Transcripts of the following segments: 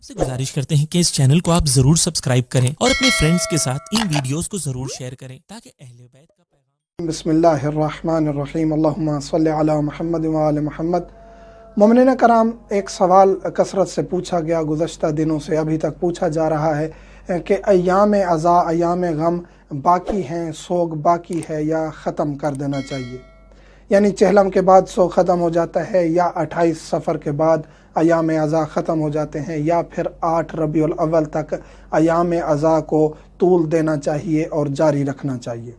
आपसे गुजारिश करते हैं कि इस चैनल को आप जरूर सब्सक्राइब करें और अपने फ्रेंड्स के साथ इन वीडियोस को जरूर शेयर करें ताकि अहले बैत का पैगाम। बिस्मिल्लाहिर्रहमानिर्रहीम, अल्लाहुम्मा सल्लि अला मुहम्मद व आले मुहम्मद। मोमिनीन कराम, एक सवाल कसरत से पूछा गया, गुज़श्ता दिनों से अभी तक पूछा जा रहा है कि अय्याम अज़ा, अय्याम गम बाकी हैं, सोग बाकी है या ख़त्म कर देना चाहिए। यानी चहलम के बाद सोग ख़त्म हो जाता है, या 28 सफ़र के बाद अय्याम अज़ा ख़त्म हो जाते हैं, या फिर 8 रबीउल अव्वल तक अय्याम अज़ा को तूल देना चाहिए और जारी रखना चाहिए।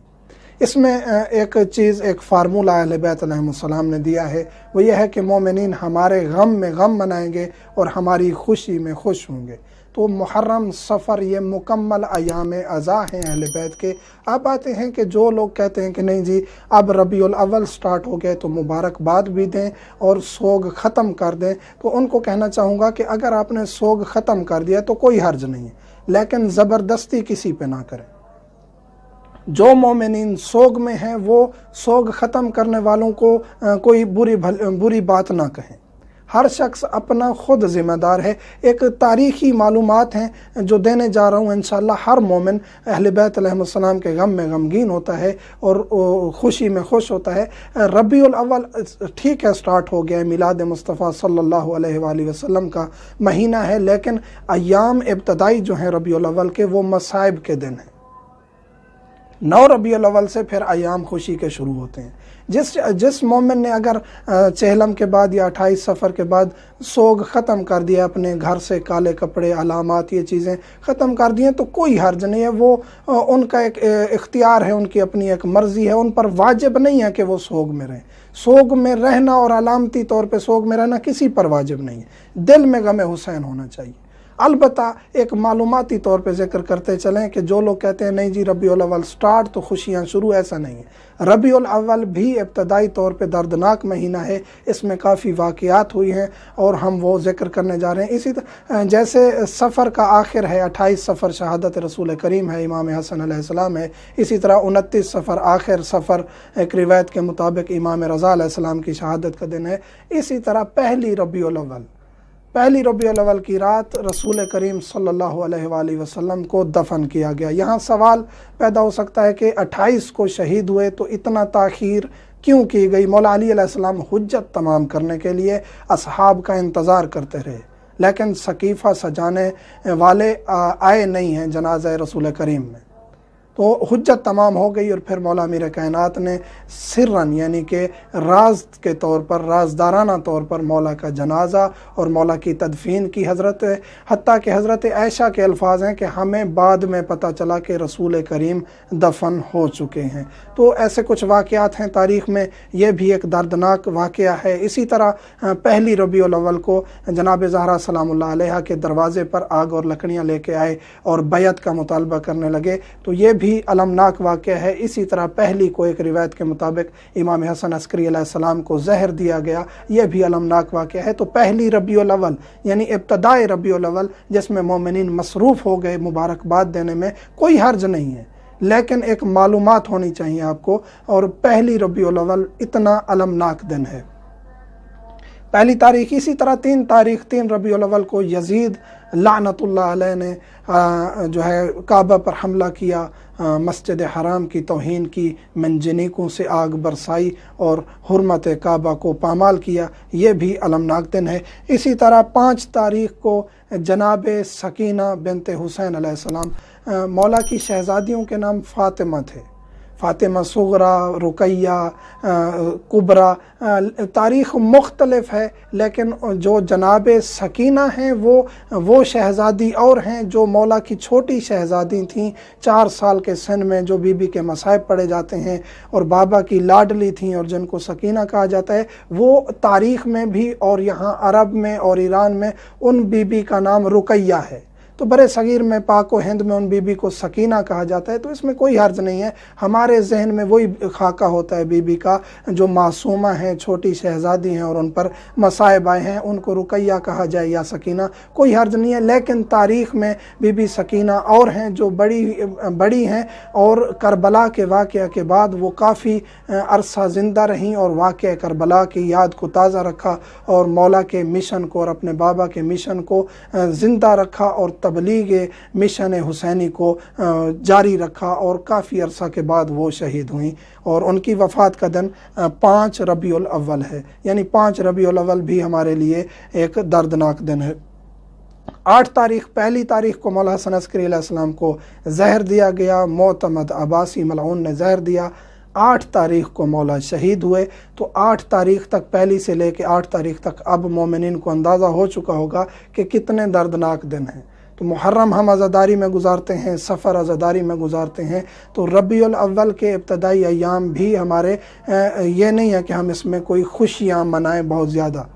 इसमें एक चीज़, एक फार्मूला अहले बैत अलैहिमुस्सलाम ने दिया है, वो यह है कि मोमिनीन हमारे गम में गम मनाएंगे और हमारी खुशी में खुश होंगे। तो मुहर्रम, सफ़र, ये मुकम्मल अय्याम अज़ा हैं अहले बैत के। अब आते हैं कि जो लोग कहते हैं कि नहीं जी अब रबीउल अव्वल स्टार्ट हो गए तो मुबारकबाद भी दें और सोग ख़त्म कर दें, तो उनको कहना चाहूँगा कि अगर आपने सोग ख़त्म कर दिया तो कोई हर्ज नहीं है, लेकिन ज़बरदस्ती किसी पे ना करें। जो मोमिनीन सोग में हैं वो सोग ख़त्म करने वालों को कोई बुरी बात ना कहें। हर शख्स अपना ख़ुद ज़िम्मेदार है। एक तारीख़ी मालूमात हैं जो देने जा रहा हूँ। इंशाअल्लाह हर मोमिन अहले बैत अलैहिमुस्सलाम के गम में गमगीन होता है और खुशी में खुश होता है। रबीउल अव्वल ठीक है स्टार्ट हो गया है, मिलाद मुस्तफ़ा सल्लल्लाहु अलैहि वसल्लम का महीना है, लेकिन अय्याम इब्तदाई जो हैं रबीउल अव्वल के वो मसाइब के दिन हैं। 9 रबीउल अव्वल से फिर अय्याम खुशी के शुरू होते हैं। जिस मोमिन ने अगर चहलम के बाद या 28 सफ़र के बाद सोग ख़त्म कर दिया, अपने घर से काले कपड़े, अलामात, ये चीज़ें ख़त्म कर दी हैं, तो कोई हर्ज नहीं है। वो उनका एक इख्तियार है, उनकी अपनी एक मर्ज़ी है, उन पर वाजिब नहीं है कि वो सोग में रहें। सोग में रहना और अलामती तौर पे सोग में रहना किसी पर वाजिब नहीं है। दिल में गम हुसैन होना चाहिए। अलबत्ता एक मालूमाती तौर पे ज़िक्र करते चलें कि जो लोग कहते हैं नहीं जी रबीउल अव्वल स्टार्ट तो खुशियाँ शुरू, ऐसा नहीं है। रबीउल अव्वल भी इब्तदाई तौर पे दर्दनाक महीना है, इसमें काफ़ी वाक़यात हुई हैं और हम वो ज़िक्र करने जा रहे हैं। इसी तरह जैसे सफ़र का आखिर है, 28 सफ़र शहादत रसूल करीम है, इमाम हसन अलैहिस्सलाम है। इसी तरह 29 सफ़र आखिर सफ़र एक रिवायत के मुताबिक इमाम रज़ा अलैहिस्सलाम की शहादत का दिन है। इसी तरह पहली रबीउल अव्वल की रात रसूल करीम सल्लल्लाहु अलैहि वसल्लम को दफन किया गया। यहाँ सवाल पैदा हो सकता है कि 28 को शहीद हुए तो इतना ताख़ीर क्यों की गई। मौला अली अलैहिस्सलाम हुज्जत तमाम करने के लिए असहाब का इंतज़ार करते रहे, लेकिन सकीफ़ा सजाने वाले आए नहीं हैं जनाज़ा रसूल करीम में, तो हुज्जत तमाम हो गई। और फिर मौला अमीर कायनात ने सिर्रन यानी कि राज के तौर पर, राजदाराना तौर पर मौला का जनाजा और मौला की तदफीन की। हत्ता कि हज़रत आयशा के अल्फाज हैं कि हमें बाद में पता चला कि रसूल करीम दफन हो चुके हैं। तो ऐसे कुछ वाक़यात हैं तारीख़ में, ये भी एक दर्दनाक वाक़या है। इसी तरह पहली रबीउल अव्वल को जनाब ज़हरा सलामुल्लाह अलैहा के दरवाज़े पर आग और लकड़ियाँ लेके आए और बैत का मुतालबा करने लगे, तो ये भी अलमनाक वाक़या है। इसी तरह पहली को एक रिवायत के मुताबिक इमाम हसन अस्करी अलैहिस्सलाम को जहर दिया गया, यह भी अलमनाक वाक़या है। तो पहली रबीउल अव्वल यानी इब्तदाई रबीउल अव्वल जिसमें मोमिनीन मसरूफ़ हो गए मुबारकबाद देने में, कोई हर्ज नहीं है, लेकिन एक मालूमात होनी चाहिए आपको। और पहली रबीउल अव्वल इतना अलमनाक दिन है। पहली तारीख़, इसी तरह 3 रबीउल अव्वल को यजीद लानतुल्लाह अलैह ने जो है काबा पर हमला किया, मस्जिद हराम की तौहीन की, मंजनीकों से आग बरसाई और हुर्मत काबा को पामाल किया, ये भी अलमनाक दिन है। इसी तरह 5 तारीख़ को जनाब सकीना बिनते हुसैन अलैहिस्सलाम, मौला की शहज़ादियों के नाम फ़ातिमा थे, फ़ातिमा सुगरा, रुकैया, कुबरा, तारीख़ मुख्तलिफ है, लेकिन जो जनाब सकीना हैं वो शहज़ादी और हैं जो मौला की छोटी शहज़ादी थीं, 4 साल के सन में जो बीबी के मसाइब पढ़े जाते हैं और बाबा की लाडली थीं और जिनको सकीना कहा जाता है, वो तारीख़ में भी और यहाँ अरब में और ईरान में उन बीबी का नाम रुकैया है। तो बड़े सगीर में पाक व हिंद में उन बीबी को सकीना कहा जाता है, तो इसमें कोई हर्ज नहीं है। हमारे जहन में वही खाका होता है बीबी का जो मासूमा हैं, छोटी शहजादी हैं और उन पर मसाइब आए हैं, उनको रुकैया कहा जाए या सकीना, कोई हर्ज नहीं है। लेकिन तारीख़ में बीबी सकीना और हैं जो बड़ी हैं और करबला के वाक़या के बाद वो काफ़ी अरसा ज़िंदा रहीं और वाक़या करबला की याद को ताज़ा रखा और मौला के मिशन को और अपने बाबा के मिशन को ज़िंदा रखा और तबलीग मिशन हुसैनी को जारी रखा और काफ़ी अरसा के बाद वो शहीद हुई और उनकी वफ़ात का दिन 5 रबीउल अव्वल है। यानी 5 रबीउल अव्वल भी हमारे लिए एक दर्दनाक दिन है। 8 तारीख़ पहली तारीख़ को मौला हसन अस्करी अलैहिस्सलाम को जहर दिया गया, मोतमद अब्बासी मलऊन ने जहर दिया। 8 तारीख़ को मौला शहीद हुए। तो 8 तारीख़ तक, पहली से लेकर 8 तारीख़ तक अब मोमिनीन को अंदाज़ा हो चुका होगा कि कितने दर्दनाक दिन हैं। तो मुहर्रम हम अज़ादारी में गुजारते हैं, सफ़र अज़ादारी में गुजारते हैं, तो रबीउल अव्वल के इब्तदाई अय्याम भी हमारे ये नहीं है कि हम इसमें कोई खुशियाँ मनाएं बहुत ज़्यादा।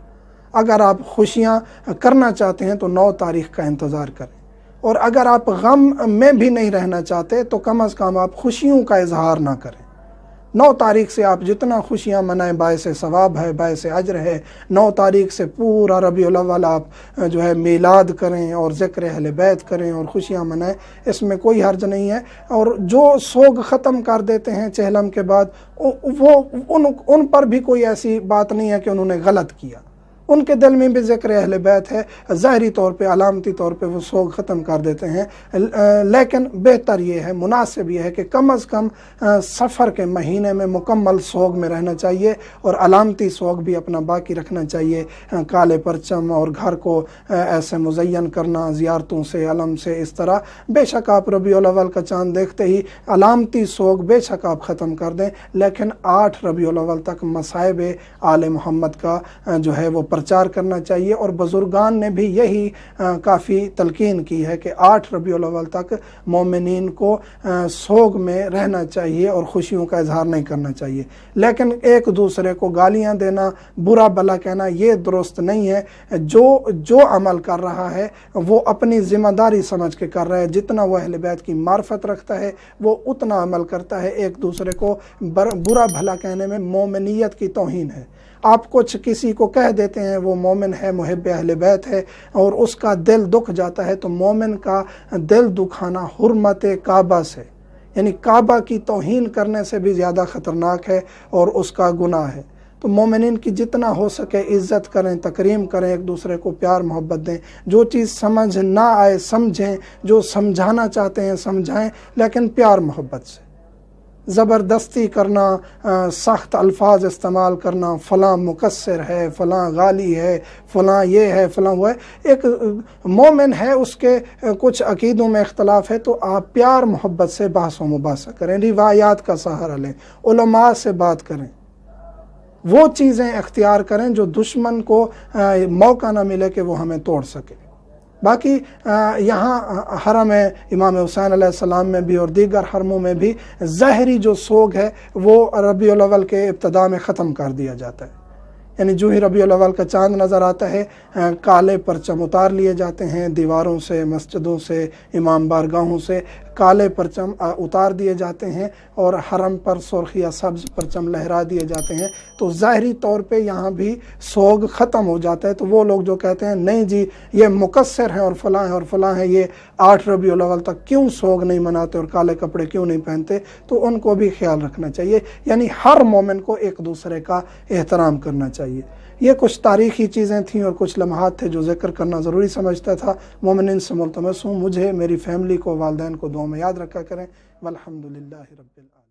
अगर आप खुशियाँ करना चाहते हैं तो 9 तारीख़ का इंतज़ार करें, और अगर आप गम में भी नहीं रहना चाहते तो कम अज़ कम आप खुशियों का इजहार ना करें। 9 तारीख़ से आप जितना खुशियाँ मनाएं बायसे सवाब है, बायसे अजर है। 9 तारीख़ से पूरा रबीउल अव्वल आप जो है मीलाद करें और ज़िक्र अहले बैत करें और खुशियाँ मनाएं, इसमें कोई हर्ज नहीं है। और जो सोग ख़त्म कर देते हैं चहलम के बाद, वो उन पर भी कोई ऐसी बात नहीं है कि उन्होंने गलत किया, उनके दिल में भी ज़िक्र अहले बैत है, ज़ाहरी तौर पे अलामती तौर पे वो सोग ख़त्म कर देते हैं। लेकिन बेहतर ये है, मुनासिब ये है कि कम अज़ कम सफ़र के महीने में मुकम्मल सोग में रहना चाहिए और अलामती सोग भी अपना बाकी रखना चाहिए। काले परचम और घर को ऐसे मुज़य्यन करना ज़ियारतों से, अलम से, इस तरह। बेशक आप रबीउल अव्वल का चाँद देखते ही अलामती सोग बेशक आप ख़त्म कर दें, लेकिन 8 रबीउल अव्वल तक मसाइब आले मोहम्मद का जो है वो प्रचार करना चाहिए। और बुजुर्गान ने भी यही काफ़ी तलकीन की है कि 8 रबीउल अव्वल तक मोमिनीन को सोग में रहना चाहिए और खुशियों का इजहार नहीं करना चाहिए। लेकिन एक दूसरे को गालियां देना, बुरा भला कहना, ये दुरुस्त नहीं है। जो अमल कर रहा है वो अपनी ज़िम्मेदारी समझ के कर रहा है। जितना वो अहले बैत की मार्फत रखता है वो उतना अमल करता है। एक दूसरे को बुरा भला कहने में मोमिनियत की तौहीन है। आप कुछ किसी को कह देते हैं वो मोमिन है, मुहिब अहले बैत है, और उसका दिल दुख जाता है, तो मोमिन का दिल दुखाना हुर्मत काबा से, यानी काबा की तौहीन करने से भी ज़्यादा ख़तरनाक है और उसका गुनाह है। तो मोमिनीन की जितना हो सके इज़्ज़त करें, तकरीम करें, एक दूसरे को प्यार मोहब्बत दें। जो चीज़ समझ ना आए समझें, जो समझाना चाहते हैं समझाएं, लेकिन प्यार मोहब्बत से। ज़बरदस्ती करना, सख्त अल्फाज इस्तेमाल करना, फ़लाँ मुकस्सिर है, फ़लाँ गाली है, फ़लाँ ये है, फ़लाँ वो है। एक मोमिन है, उसके कुछ अकीदों में इख्तलाफ है, तो आप प्यार मोहब्बत से बहस व मुबासा करें, रिवायात का सहारा लें, उलमा से बात करें, वो चीज़ें इख्तियार करें जो दुश्मन को मौका ना मिले कि वो हमें तोड़ सके। बाकी यहाँ हरम इमाम हुसैन अलैहिस्सलाम में भी और दीगर हरमों में भी ज़ाहरी जो सोग है वो रबीउल अव्वल के इब्तिदा में ख़त्म कर दिया जाता है। यानी जो ही रबीउल अव्वल का चाँद नज़र आता है, काले परचम उतार लिए जाते हैं, दीवारों से, मस्जिदों से, इमाम बारगाहों से काले परचम उतार दिए जाते हैं और हरम पर सुर्ख या सब्ज़ परचम लहरा दिए जाते हैं। तो ज़ाहरी तौर पे यहाँ भी सोग ख़त्म हो जाता है। तो वो लोग जो कहते हैं नहीं जी ये मुकस्सिर हैं और फ़लाँ हैं और फ़लाँ हैं, ये 8 रबीउल अव्वल तक क्यों सोग नहीं मनाते और काले कपड़े क्यों नहीं पहनते, तो उनको भी ख्याल रखना चाहिए। यानी हर मोमिन को एक दूसरे का एहतराम करना चाहिए। ये कुछ तारीख़ी चीज़ें थीं और कुछ लम्हात थे जो ज़िक्र करना ज़रूरी समझता था। मोमिनीन से मुल्तमस हूँ मुझे, मेरी फ़ैमिली को, वालिदैन को दुआ में याद रखा करें। वल्हम्दुलिल्लाहि रब्बिल आलमीन।